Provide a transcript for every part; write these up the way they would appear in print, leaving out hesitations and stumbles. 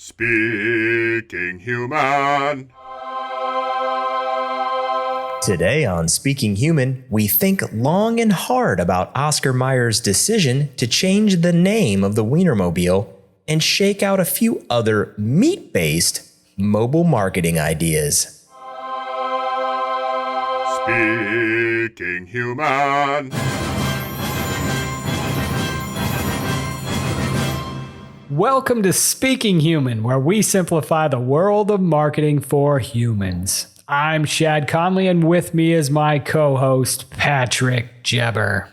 Speaking Human. Today on Speaking Human, we think long and hard about Oscar Meyers' decision to change the name of the Wienermobile and shake out a few other meat-based mobile marketing ideas. Speaking Human. Welcome to Speaking Human, where we simplify the world of marketing for humans. I'm Shad Conley, and with me is my co-host, Patrick Jebber.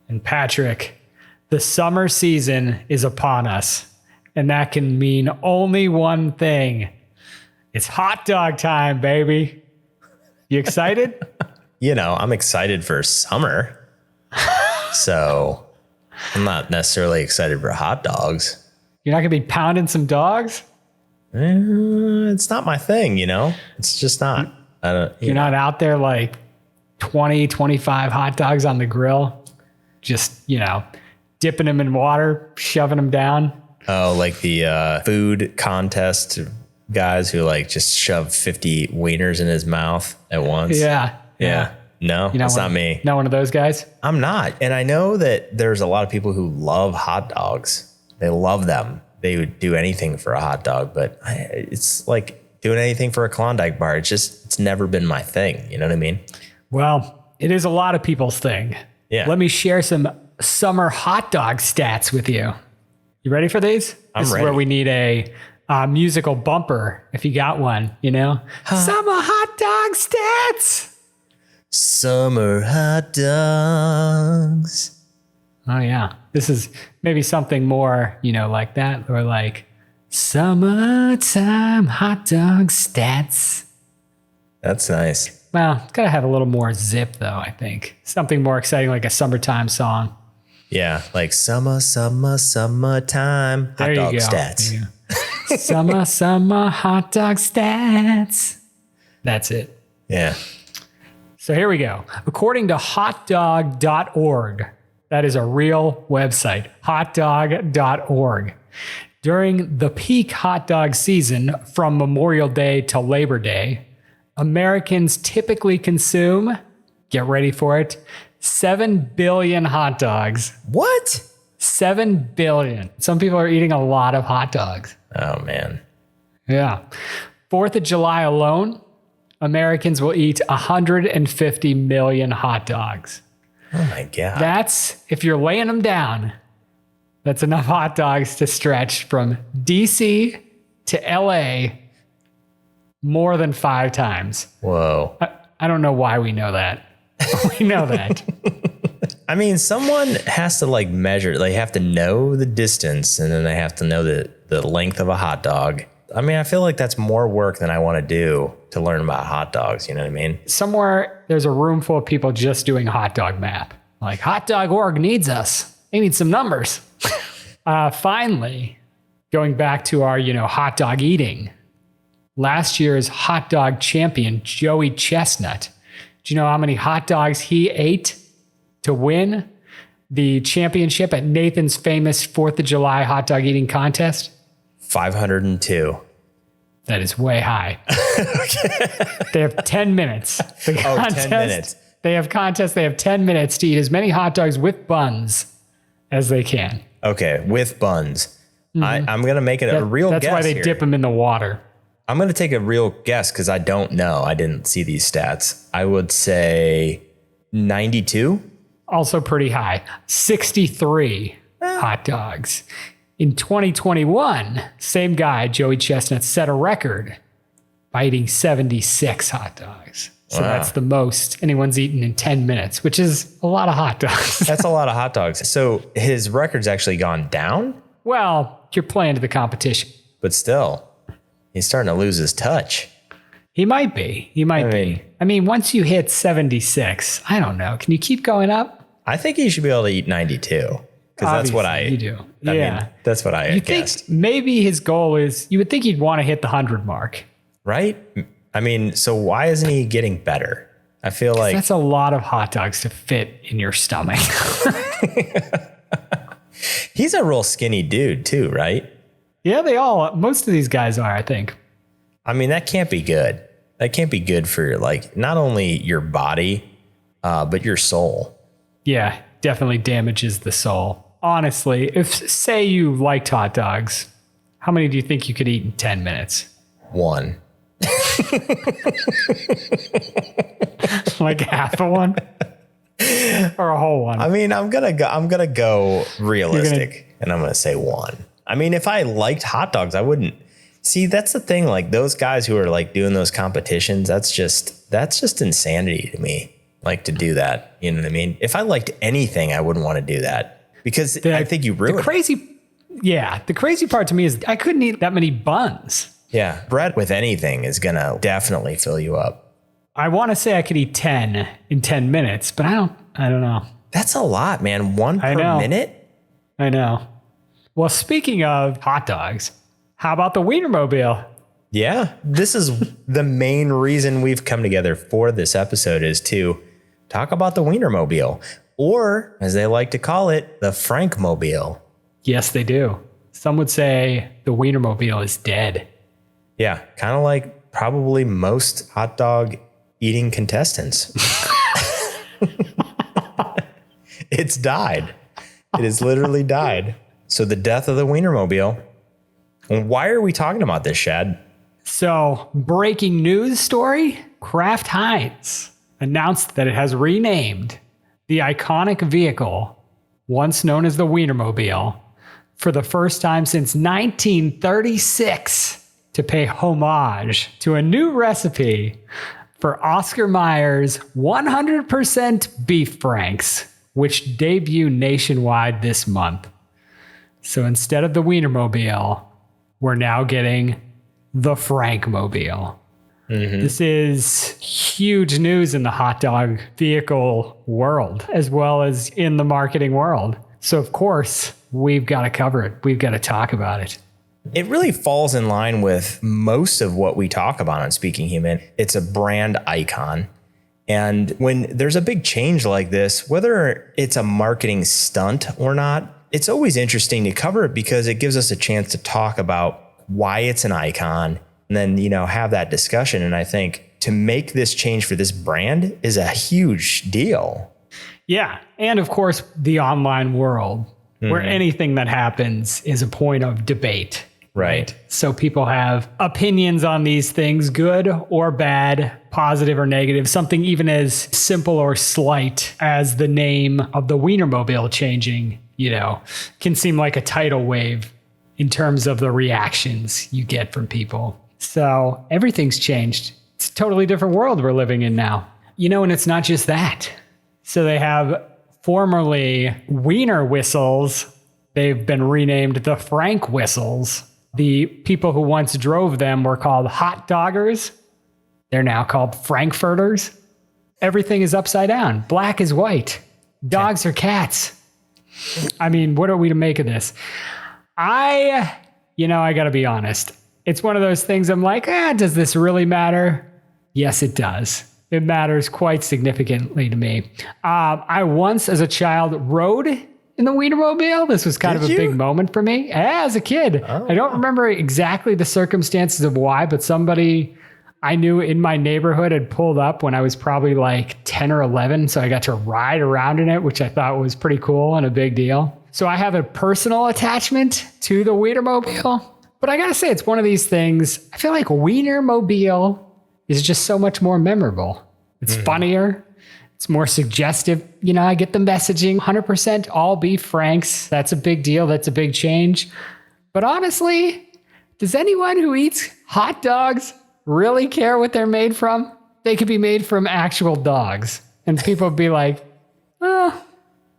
And Patrick, the summer season is upon us, and that can mean only one thing. It's hot dog time, baby. You excited? You know, I'm excited for summer, so I'm not necessarily excited for hot dogs. You're not going to be pounding some dogs? It's not my thing, you know? It's just not. You're not out there like 20, 25 hot dogs on the grill, just, dipping them in water, shoving them down. Oh, like the food contest guys who like just shove 50 wieners in his mouth at once. Yeah. No, that's not me. Not one of those guys? I'm not. And I know that there's a lot of people who love hot dogs. They love them. They would do anything for a hot dog, but it's like doing anything for a Klondike bar. It's never been my thing. You know what I mean? Well, it is a lot of people's thing. Yeah. Let me share some summer hot dog stats with you. You ready for these? I'm this ready. Is where we need a musical bumper, if you got one, Summer hot dog stats. Summer hot dogs. Oh, yeah. This is maybe something more, like that, or like summertime hot dog stats. That's nice. Well, it's got to have a little more zip, though, I think. Something more exciting, like a summertime song. Yeah, like summertime hot dog stats. Summer hot dog stats. That's it. Yeah. So here we go. According to hotdog.org, that is a real website, hotdog.org. During the peak hot dog season from Memorial Day to Labor Day, Americans typically consume, get ready for it, 7 billion hot dogs. What? 7 billion. Some people are eating a lot of hot dogs. Oh, man. Yeah. 4th of July alone, Americans will eat 150 million hot dogs. Oh, my God. That's, if you're laying them down, that's enough hot dogs to stretch from DC to LA more than 5 times. Whoa. I don't know why we know that. We know that. I mean, someone has to like measure, they have to know the distance and then they have to know the length of a hot dog. I mean, I feel like that's more work than I want to do to learn about hot dogs. You know what I mean? Somewhere there's a room full of people just doing hot dog map. Like hotdog.org needs us. They need some numbers. Finally, going back to our, hot dog eating. Last year's hot dog champion, Joey Chestnut. Do you know how many hot dogs he ate to win the championship at Nathan's famous 4th of July hot dog eating contest? 502. That is way high. They have 10 minutes. 10 minutes. They have 10 minutes to eat as many hot dogs with buns as they can. Okay, with buns. Mm-hmm. I'm going to make it a real guess. That's why they dip them in the water. I'm going to take a real guess because I don't know. I didn't see these stats. I would say 92. Also pretty high. 63 hot dogs. In 2021, same guy, Joey Chestnut, set a record by eating 76 hot dogs. So That's the most anyone's eaten in 10 minutes, which is a lot of hot dogs. That's a lot of hot dogs. So his record's actually gone down? Well, you're playing to the competition. But still, he's starting to lose his touch. He might be. I mean, once you hit 76, I don't know. Can you keep going up? I think he should be able to eat 92. Because that's what you do. I mean, that's what I guessed. Think maybe his goal is, you would think he'd want to hit the 100 mark. Right? I mean, so why isn't he getting better? I feel like that's a lot of hot dogs to fit in your stomach. He's a real skinny dude too, right? Yeah, most of these guys are, I think. I mean, that can't be good. That can't be good for not only your body, but your soul. Yeah, definitely damages the soul. Honestly, if say you liked hot dogs, how many do you think you could eat in 10 minutes? One. Like half of one? Or a whole one? I mean, I'm gonna go realistic, and I'm gonna say one. I mean, if I liked hot dogs, I wouldn't. See, that's the thing. Like those guys who are doing those competitions, that's just insanity to me. Like to do that, you know what I mean? If I liked anything, I wouldn't want to do that because I think you ruin the crazy part to me is I couldn't eat that many buns. Yeah, bread with anything is gonna definitely fill you up. I want to say I could eat 10 in 10 minutes, but I don't know. That's a lot, man. One per minute? I know. Well, speaking of hot dogs, how about the Wienermobile? Yeah, this is the main reason we've come together for this episode is to talk about the Wienermobile, or as they like to call it, the Frankmobile. Yes, they do. Some would say the Wienermobile is dead. Yeah, kind of like probably most hot dog eating contestants. It's died. It has literally died. So the death of the Wienermobile. And why are we talking about this, Shad? So, breaking news story, Kraft Heinz announced that it has renamed the iconic vehicle, once known as the Wienermobile, for the first time since 1936 to pay homage to a new recipe for Oscar Meyers 100% beef franks, which debut nationwide this month. So instead of the Wienermobile, we're now getting the Frankmobile. Mm-hmm. This is huge news in the hot dog vehicle world, as well as in the marketing world. So of course, we've got to cover it. We've got to talk about it. It really falls in line with most of what we talk about on Speaking Human. It's a brand icon. And when there's a big change like this, whether it's a marketing stunt or not, it's always interesting to cover it because it gives us a chance to talk about why it's an icon and then, have that discussion. And I think to make this change for this brand is a huge deal. Yeah. And of course, the online world where anything that happens is a point of debate. Right. So people have opinions on these things, good or bad, positive or negative, something even as simple or slight as the name of the Wienermobile changing, can seem like a tidal wave in terms of the reactions you get from people. So everything's changed. It's a totally different world we're living in now. And it's not just that. So they have formerly Wiener whistles. They've been renamed the Frank whistles. The people who once drove them were called hot doggers. They're now called Frankfurters. Everything is upside down. Black is white. Dogs are cats. I mean, what are we to make of this? I got to be honest. It's one of those things I'm like, does this really matter? Yes, it does. It matters quite significantly to me. I once, as a child, rode in the Wienermobile. This was kind of a big moment for me. As a kid. Oh. I don't remember exactly the circumstances of why, but somebody I knew in my neighborhood had pulled up when I was probably like 10 or 11. So I got to ride around in it, which I thought was pretty cool and a big deal. So I have a personal attachment to the Wienermobile. But I got to say, it's one of these things. I feel like Wienermobile is just so much more memorable. It's funnier. It's more suggestive. I get the messaging, 100% all beef franks. That's a big deal. That's a big change. But honestly, does anyone who eats hot dogs really care what they're made from? They could be made from actual dogs. And people would be like,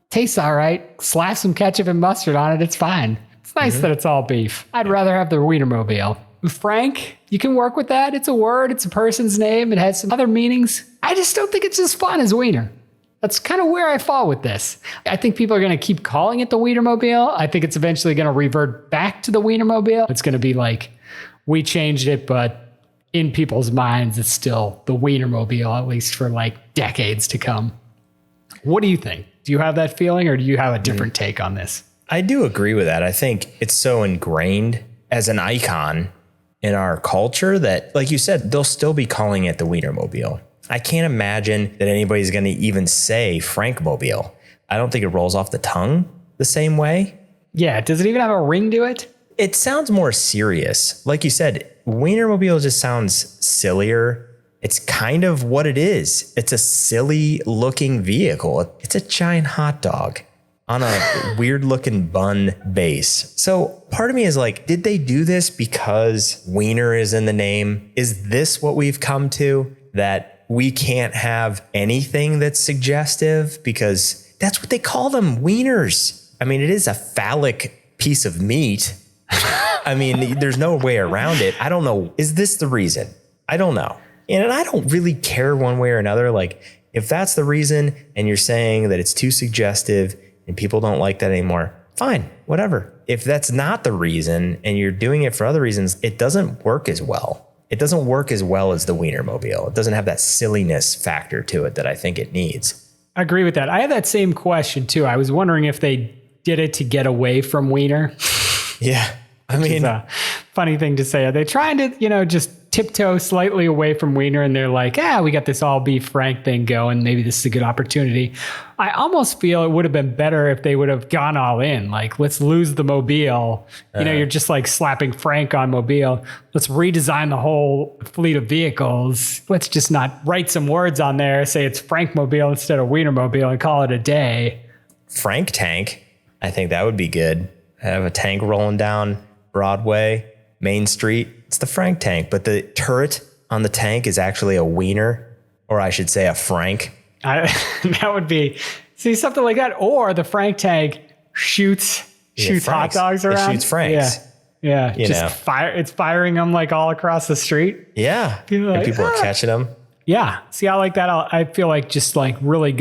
tastes all right. Slap some ketchup and mustard on it. It's fine. It's nice that it's all beef. I'd rather have the Wienermobile. Frank, you can work with that. It's a word. It's a person's name. It has some other meanings. I just don't think it's as fun as Wiener. That's kind of where I fall with this. I think people are going to keep calling it the Wienermobile. I think it's eventually going to revert back to the Wienermobile. It's going to be like, we changed it, but in people's minds, it's still the Wienermobile, at least for like decades to come. What do you think? Do you have that feeling or do you have a different take on this? I do agree with that. I think it's so ingrained. as an icon in our culture that, like you said, they'll still be calling it the Wienermobile. I can't imagine that anybody's going to even say Frankmobile. I don't think it rolls off the tongue the same way. Yeah. Does it even have a ring to it? It sounds more serious. Like you said, Wienermobile just sounds sillier. It's kind of what it is. It's a silly looking vehicle. It's a giant hot dog on a weird looking bun base. So part of me is like, did they do this because Wiener is in the name? Is this what we've come to? That we can't have anything that's suggestive because that's what they call them, wieners. I mean, it is a phallic piece of meat. I mean, there's no way around it. I don't know. Is this the reason? I don't know. And I don't really care one way or another. Like, if that's the reason and you're saying that it's too suggestive and people don't like that anymore, fine, whatever. If that's not the reason and you're doing it for other reasons, it doesn't work as well. It doesn't work as well as the Wienermobile. It doesn't have that silliness factor to it that I think it needs. I agree with that. I had that same question too. I was wondering if they did it to get away from Wiener. Yeah. I mean, it's a funny thing to say. Are they trying to, just tiptoe slightly away from Wiener and they're like, we got this all beef Frank thing going. Maybe this is a good opportunity. I almost feel it would have been better if they would have gone all in. Like, let's lose the Mobile. You're just like slapping Frank on Mobile. Let's redesign the whole fleet of vehicles. Let's just not write some words on there, say it's Frankmobile instead of Wienermobile and call it a day. Frank Tank. I think that would be good. Have a tank rolling down Broadway, Main Street. It's the Frank tank, but the turret on the tank is actually a wiener, or I should say a Frank. That would be, see, something like that. Or the Frank tank shoots hot dogs around. It shoots Franks. Yeah. It's firing them like all across the street. Yeah. And people are catching them. Yeah. See, I like that. I feel like just like really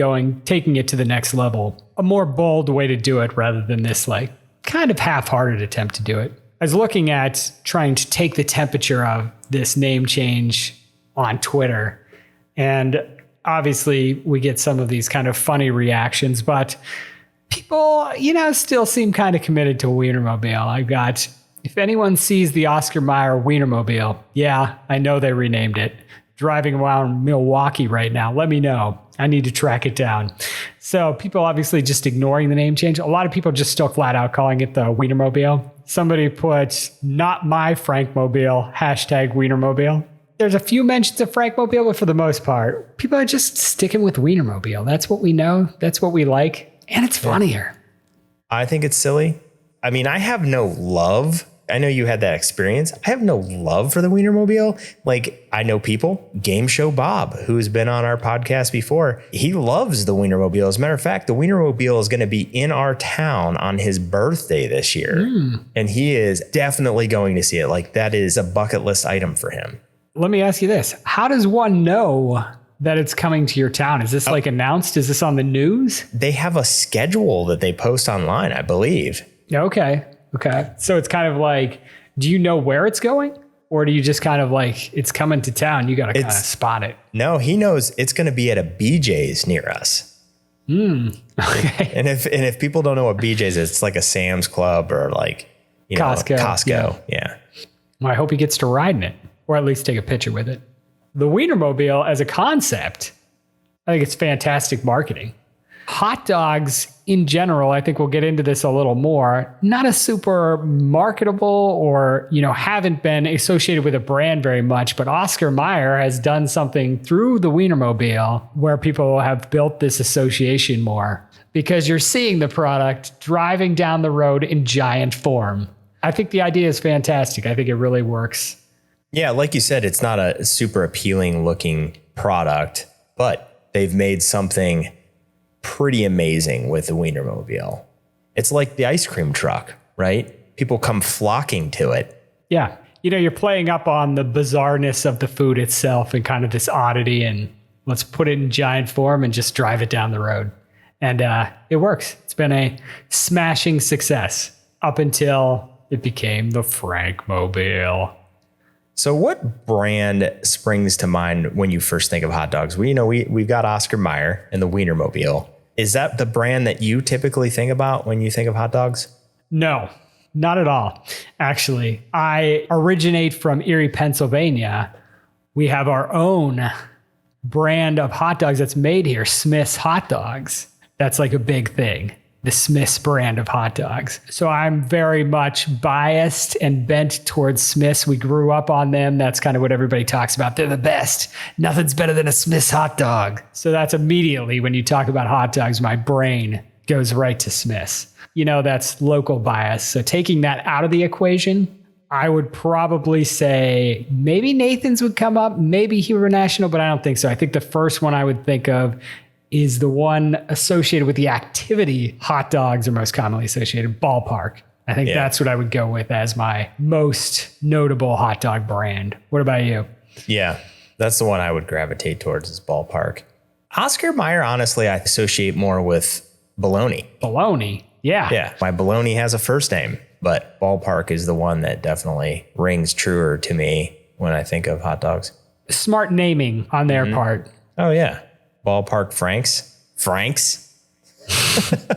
taking it to the next level, a more bold way to do it rather than this like kind of half-hearted attempt to do it. I was looking at trying to take the temperature of this name change on Twitter. And obviously we get some of these kind of funny reactions, but people, still seem kind of committed to Wienermobile. I've got, if anyone sees the Oscar Mayer Wienermobile, yeah, I know they renamed it. Driving around Milwaukee right now. Let me know. I need to track it down. So people obviously just ignoring the name change. A lot of people just still flat out calling it the Wienermobile. Somebody put not my Frankmobile, #Wienermobile. There's a few mentions of Frankmobile, but for the most part, people are just sticking with Wienermobile. That's what we know. That's what we like. And it's funnier. I think it's silly. I mean, I have no love. I know you had that experience. I have no love for the Wienermobile. Like, I know people, Game Show Bob, who's been on our podcast before, he loves the Wienermobile. As a matter of fact, the Wienermobile is going to be in our town on his birthday this year. And he is definitely going to see it. Like, that is a bucket list item for him. Let me ask you this. How does one know that it's coming to your town? Is this like announced? Is this on the news? They have a schedule that they post online, I believe. Okay. So it's kind of like, do you know where it's going? Or do you just kind of like, it's coming to town, you got to kind of spot it? No, he knows it's going to be at a BJ's near us. Okay. And if people don't know what BJ's is, it's like a Sam's Club or like, Costco. Yeah. Well, I hope he gets to ride in it, or at least take a picture with it. The Wienermobile as a concept, I think it's fantastic marketing. Hot dogs in general, I think we'll get into this a little more, not a super marketable or, haven't been associated with a brand very much, but Oscar Mayer has done something through the Wienermobile where people have built this association more because you're seeing the product driving down the road in giant form. I think the idea is fantastic. I think it really works. Yeah, like you said, it's not a super appealing looking product, but they've made something pretty amazing with the Wienermobile. It's like the ice cream truck, right? People come flocking to it. Yeah. You're playing up on the bizarreness of the food itself and kind of this oddity, and let's put it in giant form and just drive it down the road. And it works. It's been a smashing success up until it became the Frankmobile. So what brand springs to mind when you first think of hot dogs? We've got Oscar Mayer and the Wienermobile. Is that the brand that you typically think about when you think of hot dogs? No. Not at all. Actually, I originate from Erie, Pennsylvania. We have our own brand of hot dogs that's made here, Smith's Hot Dogs. That's like a big thing, the Smith's brand of hot dogs. So I'm very much biased and bent towards Smith's. We grew up on them. That's kind of what everybody talks about. They're the best. Nothing's better than a Smith's hot dog. So that's immediately, when you talk about hot dogs, my brain goes right to Smith's. You know, that's local bias. So taking that out of the equation, I would probably say maybe Nathan's would come up, maybe Hero National, but I don't think so. I think the first one I would think of is the one associated with the activity hot dogs are most commonly associated, Ballpark. I think that's what I would go with as my most notable hot dog brand. What about you? Yeah, that's the one I would gravitate towards is Ballpark. Oscar Mayer, honestly, I associate more with bologna. Bologna? Yeah. Yeah, my bologna has a first name, but Ballpark is the one that definitely rings truer to me when I think of hot dogs. Smart naming on their part. Oh, yeah. Ballpark Franks. Franks.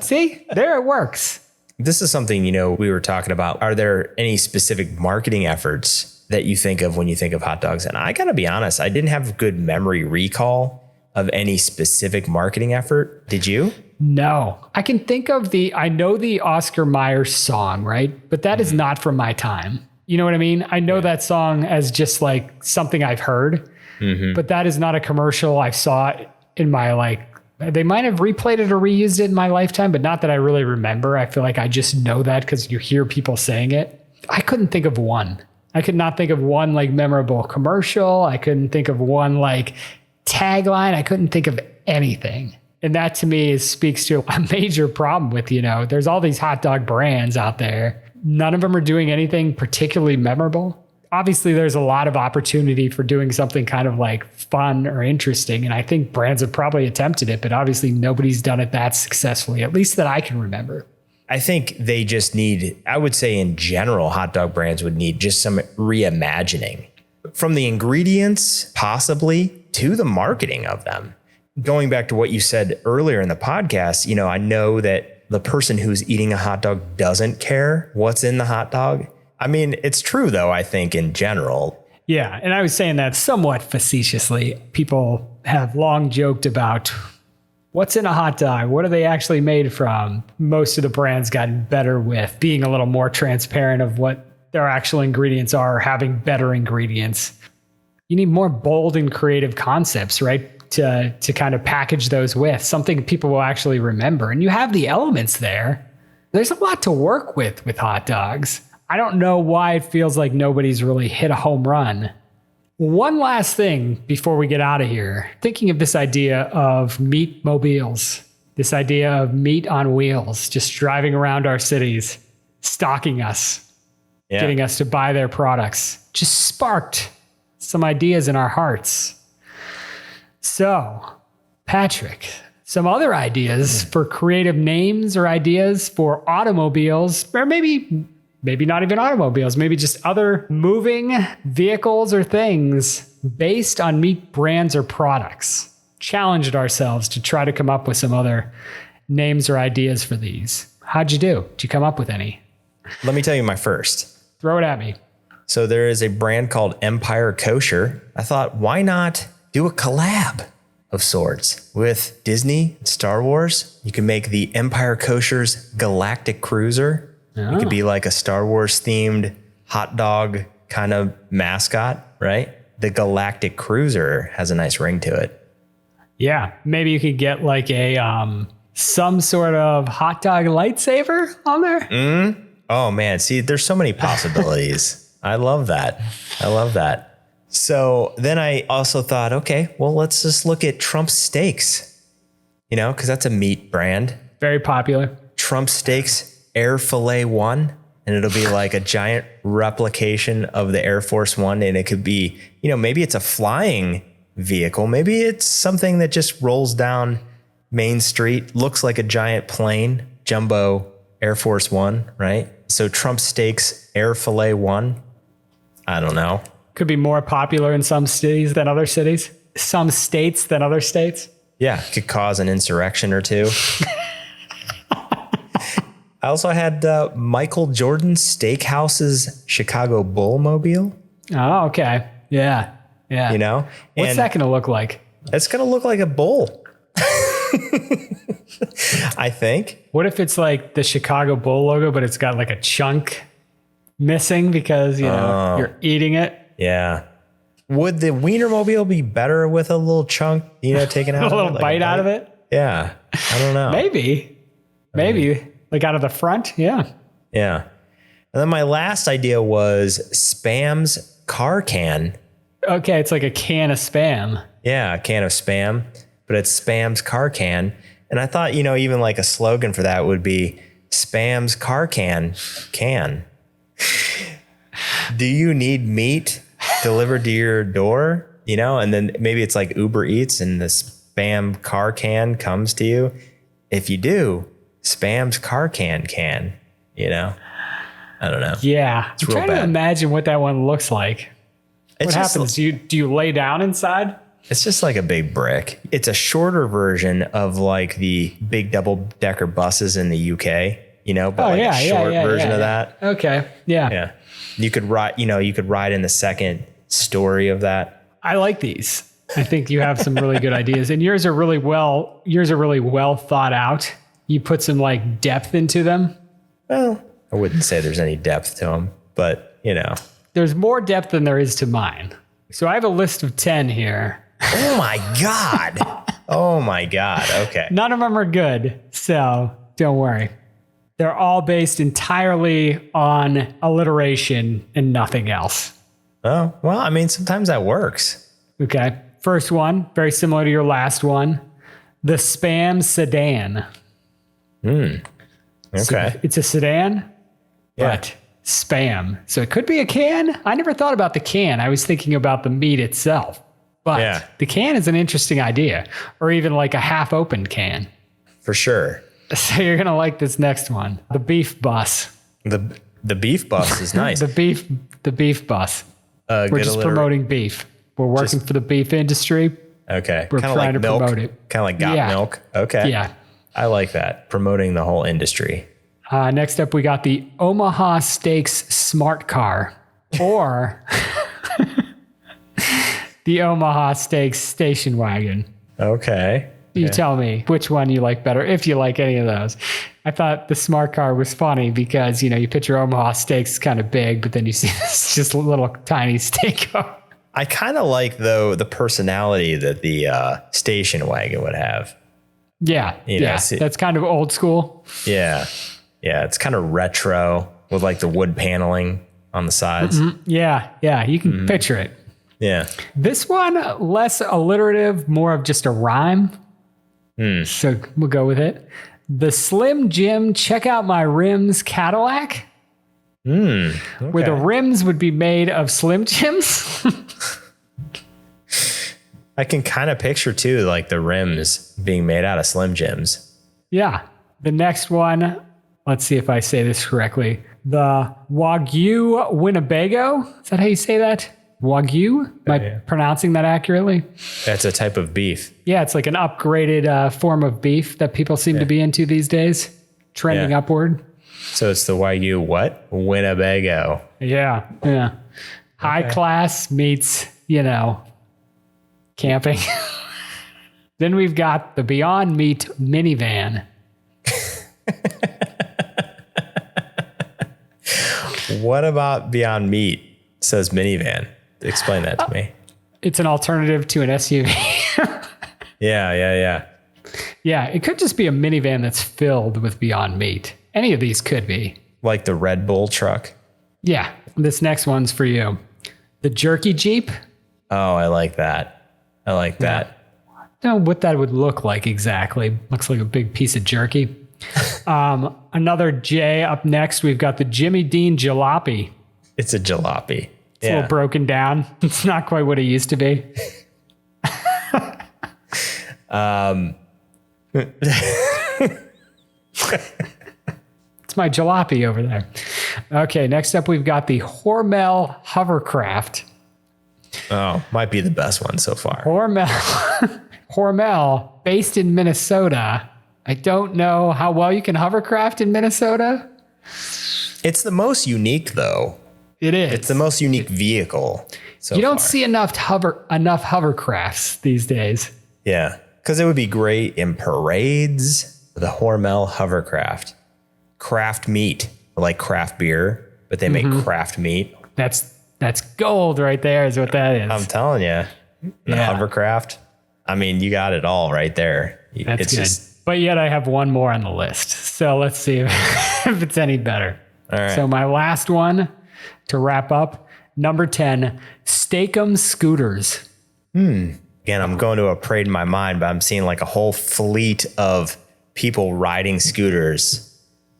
See, there it works. This is something, we were talking about. Are there any specific marketing efforts that you think of when you think of hot dogs? And I got to be honest, I didn't have good memory recall of any specific marketing effort. Did you? No, I can think of I know the Oscar Meyers song, right? But that is not from my time. You know what I mean? I know that song as just like something I've heard, but that is not a commercial I saw in my they might have replayed it or reused it in my lifetime, but not that I really remember. I feel like I just know that because you hear people saying it. I couldn't think of one. I could not think of one memorable commercial. I couldn't think of one tagline. I couldn't think of anything. And that to me speaks to a major problem with, there's all these hot dog brands out there. None of them are doing anything particularly memorable. Obviously, there's a lot of opportunity for doing something kind of fun or interesting. And I think brands have probably attempted it, but obviously nobody's done it that successfully, at least that I can remember. I think they just need, I would say in general, hot dog brands would need just some reimagining from the ingredients, possibly, to the marketing of them. Going back to what you said earlier in the podcast, I know that the person who's eating a hot dog doesn't care what's in the hot dog. I mean, it's true, though, I think, in general. Yeah, and I was saying that somewhat facetiously. People have long joked about what's in a hot dog? What are they actually made from? Most of the brands gotten better with being a little more transparent of what their actual ingredients are, having better ingredients. You need more bold and creative concepts, right? To kind of package those with something people will actually remember. And you have the elements there. There's a lot to work with hot dogs. I don't know why it feels like nobody's really hit a home run. One last thing before we get out of here, thinking of this idea of meat mobiles, this idea of meat on wheels, just driving around our cities, stalking us, getting us to buy their products, just sparked some ideas in our hearts. So, Patrick, some other ideas for creative names or ideas for automobiles, or maybe not even automobiles, maybe just other moving vehicles or things based on meat brands or products. Challenged ourselves to try to come up with some other names or ideas for these. How'd you do? Did you come up with any? Let me tell you my first. Throw it at me. So there is a brand called Empire Kosher. I thought, why not do a collab of sorts with Disney, Star Wars? You can make the Empire Kosher's Galactic Cruiser. Oh. It could be like a Star Wars themed hot dog kind of mascot, right? The Galactic Cruiser has a nice ring to it. Yeah, maybe you could get some sort of hot dog lightsaber on there. Oh man, see, there's so many possibilities. I love that. So then I also thought, okay, well, let's just look at Trump Steaks, because that's a meat brand. Very popular. Trump Steaks Air Filet One, and it'll be like a giant replication of the Air Force One. And it could be, maybe it's a flying vehicle. Maybe it's something that just rolls down Main Street, looks like a giant plane, jumbo Air Force One, right? So Trump Steaks Air Filet One. I don't know. Could be more popular in some cities than other cities. Some states than other states. Yeah, could cause an insurrection or two. I also had Michael Jordan Steakhouse's Chicago Bull Mobile. Oh, okay. Yeah. Yeah. You know? What's And that going to look like? it's going to look like a bull. I think. What if it's like the Chicago Bull logo, but it's got like a chunk missing because, you're eating it? Yeah. Would the Wienermobile be better with a little chunk, taken out? A little bite out of it? Yeah. I don't know. Maybe. Like out of the front? Yeah. Yeah. And then my last idea was Spam's car can. Okay, it's like a can of Spam. Yeah, a can of Spam, but it's Spam's car can. And I thought, even like a slogan for that would be Spam's car can. Do you need meat delivered to your door? And then maybe it's like Uber Eats and the Spam car can comes to you. If you do, Spam's car can, I don't know. Yeah. It's I'm real trying to bad. imagine what that one looks like. It's What happens? Do you lay down inside? It's just like a big brick. It's a shorter version of like the big double-decker buses in the UK, but a short version of that. Okay. Yeah. Yeah. You could ride in the second story of that. I like these. I think you have some really good ideas, and yours are really well thought out. You put some like depth into them. Well, I wouldn't say there's any depth to them, but There's more depth than there is to mine. So I have a list of 10 here. Oh my God. Oh my God. Okay. None of them are good, so don't worry. They're all based entirely on alliteration and nothing else. Oh, well, I mean, sometimes that works. Okay. First one, very similar to your last one. The Spam Sedan. Okay. So it's a sedan, but Spam. So it could be a can. I never thought about the can. I was thinking about the meat itself. But the can is an interesting idea, or even like a half-opened can. For sure. So you're going to like this next one. The beef bus. The beef bus is nice. The beef bus. We're just promoting beef. We're working for the beef industry. Okay. We're Kinda trying like to milk. promote it. Kind of like got milk. Okay. Yeah. I like that. Promoting the whole industry. Next up, we got the Omaha Steaks Smart Car, or the Omaha Steaks Station Wagon. Okay. You tell me which one you like better, if you like any of those. I thought the Smart Car was funny because, you picture Omaha Steaks kind of big, but then you see this just little tiny steak car. I kind of like, though, the personality that the station wagon would have. Yeah. That's kind of old school. Yeah. Yeah. It's kind of retro with like the wood paneling on the sides. Mm-hmm. Yeah. You can picture it. Yeah. This one, less alliterative, more of just a rhyme. So we'll go with it. The Slim Jim Check Out My Rims Cadillac. Okay. Where the rims would be made of Slim Jims. I can kind of picture, too, like the rims being made out of Slim Jims. Yeah. The next one, let's see if I say this correctly. The Wagyu Winnebago. Is that how you say that? Wagyu? Am I pronouncing that accurately? That's a type of beef. Yeah, it's like an upgraded form of beef that people seem to be into these days. Trending upward. So it's the Wagyu what? Winnebago. Yeah. High class meets, camping. Then we've got the Beyond Meat minivan. What about Beyond Meat says minivan? Explain that to me. It's an alternative to an SUV. Yeah. Yeah, it could just be a minivan that's filled with Beyond Meat. Any of these could be. Like the Red Bull truck. Yeah, this next one's for you. The Jerky Jeep. Oh, I like that. I like that. I don't know what that would look like exactly. Looks like a big piece of jerky. Another J up next. We've got the Jimmy Dean Jalopy. It's a jalopy. It's a little broken down. It's not quite what it used to be. It's my jalopy over there. Okay, next up we've got the Hormel Hovercraft. Oh, might be the best one so far. Hormel, based in Minnesota. I don't know how well you can hovercraft in Minnesota. It's the most unique, though. It is. It's the most unique vehicle. You don't see enough hovercrafts these days. Yeah, because it would be great in parades. The Hormel hovercraft, craft meat, like craft beer, but they make craft meat. That's gold right there, is what that is. I'm telling you, the hovercraft. I mean, you got it all right there. That's good. But yet I have one more on the list. So let's see if it's any better. All right. So my last one to wrap up, number 10, Steak-'em scooters. Again, I'm going to a parade in my mind, but I'm seeing like a whole fleet of people riding scooters.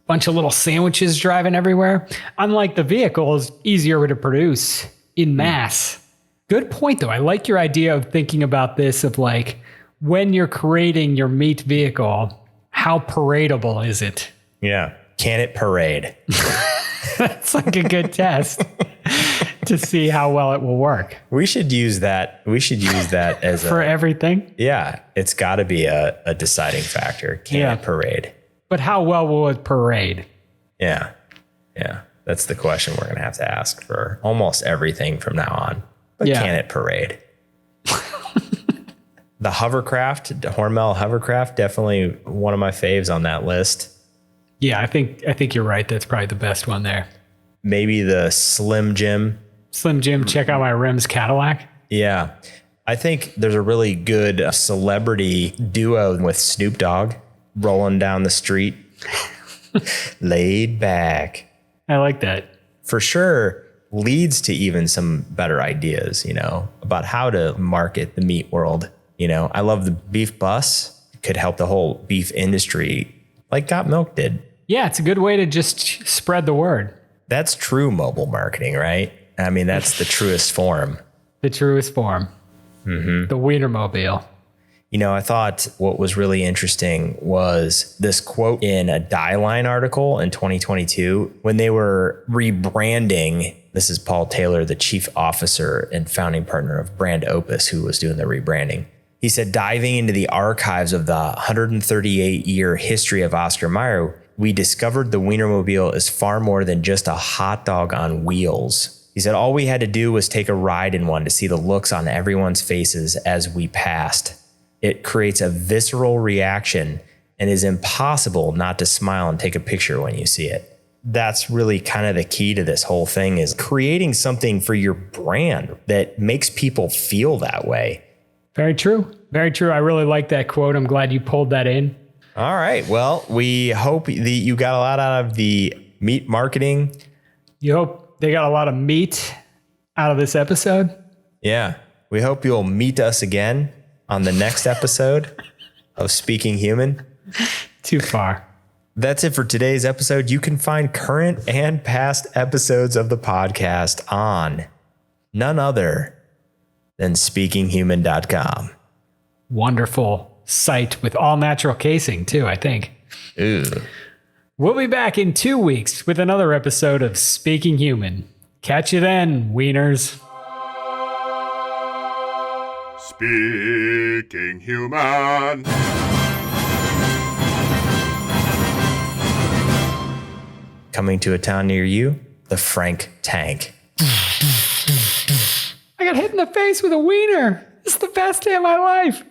Bunch of little sandwiches driving everywhere. Unlike the vehicle, is easier to produce in mass. Good point, though. I like your idea of thinking about this of like, when you're creating your meat vehicle, how paradeable is it? Yeah. Can it parade? That's like a good test to see how well it will work. We should use that. We should use that as for everything. Yeah. It's got to be a deciding factor. Can it parade? But how well will it parade? Yeah. Yeah. That's the question we're going to have to ask for almost everything from now on. But can it parade? The hovercraft, the Hormel hovercraft, definitely one of my faves on that list. Yeah, I think you're right. That's probably the best one there. Maybe the Slim Jim. Slim Jim, check out my rims Cadillac. Yeah. I think there's a really good celebrity duo with Snoop Dogg rolling down the street. Laid back. I like that. For sure leads to even some better ideas, about how to market the meat world. I love the beef bus. It could help the whole beef industry like Got Milk did. Yeah, it's a good way to just spread the word. That's true mobile marketing, right? I mean, that's the truest form. The truest form. Mm-hmm. The Wienermobile. I thought what was really interesting was this quote in a Die-Line article in 2022 when they were rebranding. This is Paul Taylor, the chief officer and founding partner of Brand Opus, who was doing the rebranding. He said, diving into the archives of the 138-year history of Oscar Mayer, we discovered the Wienermobile is far more than just a hot dog on wheels. He said, all we had to do was take a ride in one to see the looks on everyone's faces as we passed. It creates a visceral reaction and is impossible not to smile and take a picture when you see it. That's really kind of the key to this whole thing, is creating something for your brand that makes people feel that way. Very true. Very true. I really like that quote. I'm glad you pulled that in. All right. Well, we hope that you got a lot out of the meat marketing. You hope they got a lot of meat out of this episode? Yeah. We hope you'll meet us again on the next episode of Speaking Human. Too far. That's it for today's episode. You can find current and past episodes of the podcast on none other than speakinghuman.com. Wonderful site with all natural casing too, I think. Ooh. We'll be back in 2 weeks with another episode of Speaking Human. Catch you then, Wieners. Speaking Human. Coming to a town near you, the Frank Tank. I got hit in the face with a wiener. This is the best day of my life.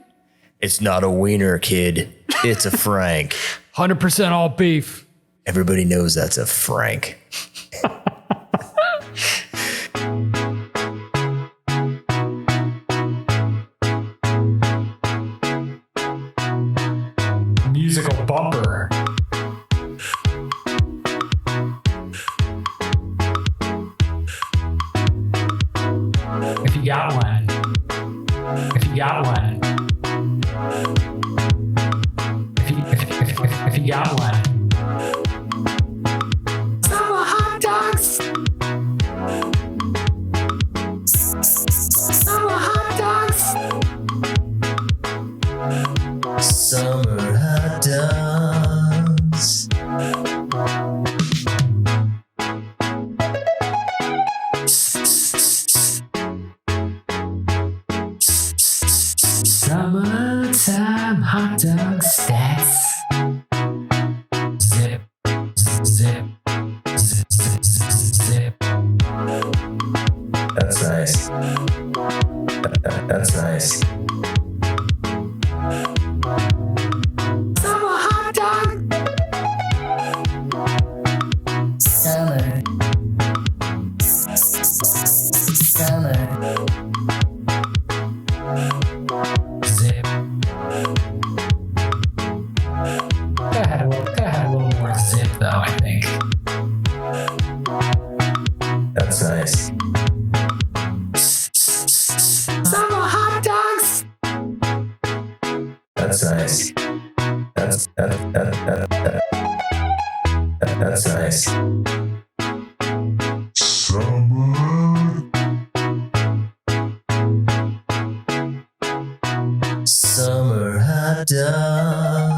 It's not a wiener, kid. It's a Frank. 100% all beef. Everybody knows that's a Frank. Musical bumper. If you got one. If you got one. If you got one. Summer hot dogs. Summer hot dogs. Summer hot dogs. Summertime hot dog stats. That's nice. That's nice. Summer hot dog. Summer. Summer. Zip. Gotta have a little more zip though, I think. That's nice. Summer hot dogs. That's nice. That's nice. Summer hot dog.